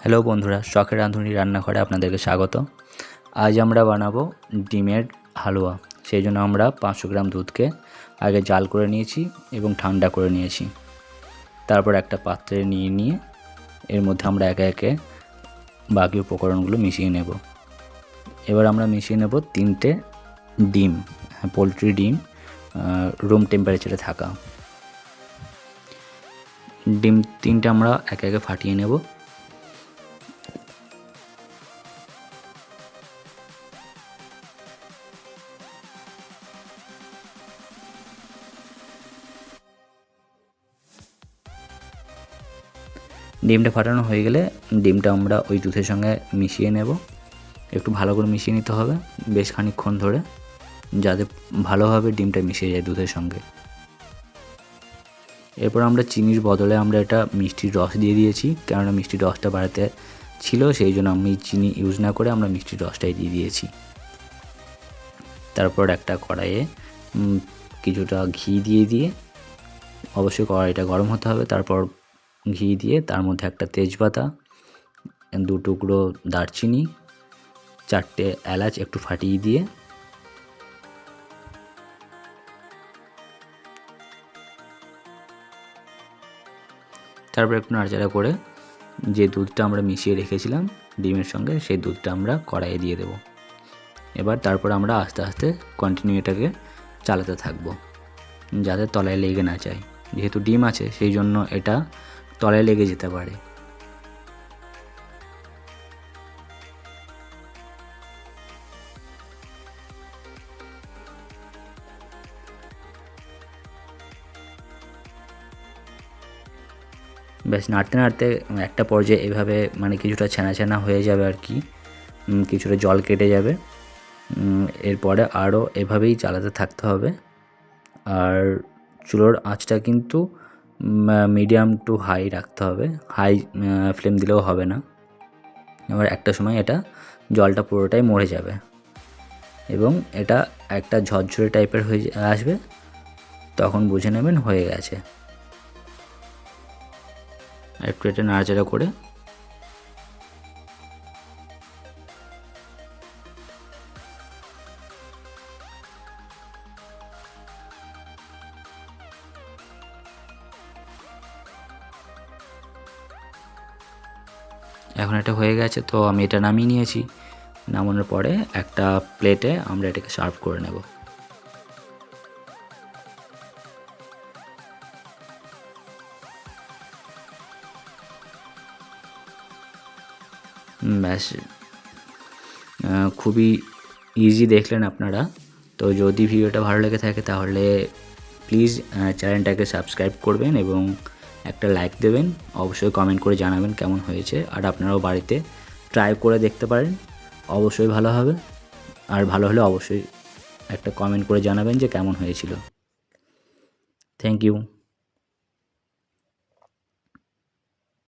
Hello বন্ধুরা, শখের রাঁধুনি রান্নাঘরে আপনাদেরকে স্বাগত। আজ আমরা বানাবো ডিমের হালুয়া। সেই জন্য আমরা 500 গ্রাম দুধকে আগে জাল করে নিয়েছি এবং ঠান্ডা করে নিয়েছি। তারপর একটা পাত্রে নিয়ে এর মধ্যে আমরা একে একে বাকি উপকরণগুলো মিশিয়ে নেব। এবার আমরা মিশিয়ে নেব 3টে ডিম, পোলট্রি ডিম, রুম টেম্পারেচারে থাকা। ডিম 3টে আমরা একে একে ফাটিয়ে নেব। ডিমটা ফাটানো হয়ে গেলে ডিমটা আমরা ওই দুধের সঙ্গে মিশিয়ে নেব। একটু ভালো করে মিশিয়ে নিতে হবে বেশ খানিকক্ষণ ধরে, যাতে ভালোভাবে ডিমটা মিশে যায় দুধের সঙ্গে। এরপর আমরা চিনির বদলে আমরা এটা মিষ্টির রস দিয়ে দিয়েছি, কেননা মিষ্টির রসটা বাড়িতে ছিল, সেই জন্য আমি চিনি ইউজ না করে আমরা মিষ্টির রসটাই দিয়ে দিয়েছি। তারপর একটা কড়াইয়ে কিছুটা ঘি দিয়ে অবশ্যই কড়াইটা গরম হতে হবে। তারপর ঘি দিয়ে তার মধ্যে একটা তেজপাতা, 2 টুকরো দারচিনি, 4টে এলাচ একটু ফাটিয়ে দিয়ে তারপর একটু নাড়াচাড়া করে যে দুধটা আমরা মিশিয়ে রেখেছিলাম ডিমের সঙ্গে, সেই দুধটা আমরা কড়াইয়ে দিয়ে দেব। এবার তারপর আমরা আস্তে আস্তে কন্টিনিউ এটাকে চালাতে থাকবো, যাতে তলায় লেগে না যায়। যেহেতু ডিম আছে সেই জন্য এটা তলায় লেগে যেতে পারে। ব্যাস নাড়তে নাড়তে একটা পর্যায়ে এভাবে কিছুটা ছানা হয়ে যাবে আর কি, কিছুটা জল কেটে যাবে। এরপরে আরও এভাবেই চালাতে থাকতে হবে। আর চুলোর আঁচটা কিন্তু মিডিয়াম টু হাই রাখতে হবে, হাই ফ্লেম দিলেও হবে না। এবার একটা সময় এটা জলটা পুরোটাই মরে যাবে এবং এটা একটা ঝরঝরে টাইপের হয়ে আসবে, তখন বুঝে নেবেন হয়ে গেছে। একটু এটা নাড়াচাড়া করে এখন এটা হয়ে গেছে, তো আমি এটা নামিয়ে নিয়েছি। নামানোর পরে একটা প্লেটে আমরা এটাকে সার্ভ করে নেব। ব্যাস, খুবই ইজি দেখলেন আপনারা। তো যদি ভিডিওটা ভালো লেগে থাকে তাহলে প্লিজ চ্যানেলটাকে সাবস্ক্রাইব করবেন এবং একটা লাইক দেবেন। অবশ্যই কমেন্ট করে জানাবেন কেমন হয়েছে, আর আপনারাও বাড়িতে ট্রাই করে দেখতে পারেন, অবশ্যই ভালো হবে। আর ভালো হলে অবশ্যই একটা কমেন্ট করে জানাবেন যে কেমন হয়েছিল। Thank you.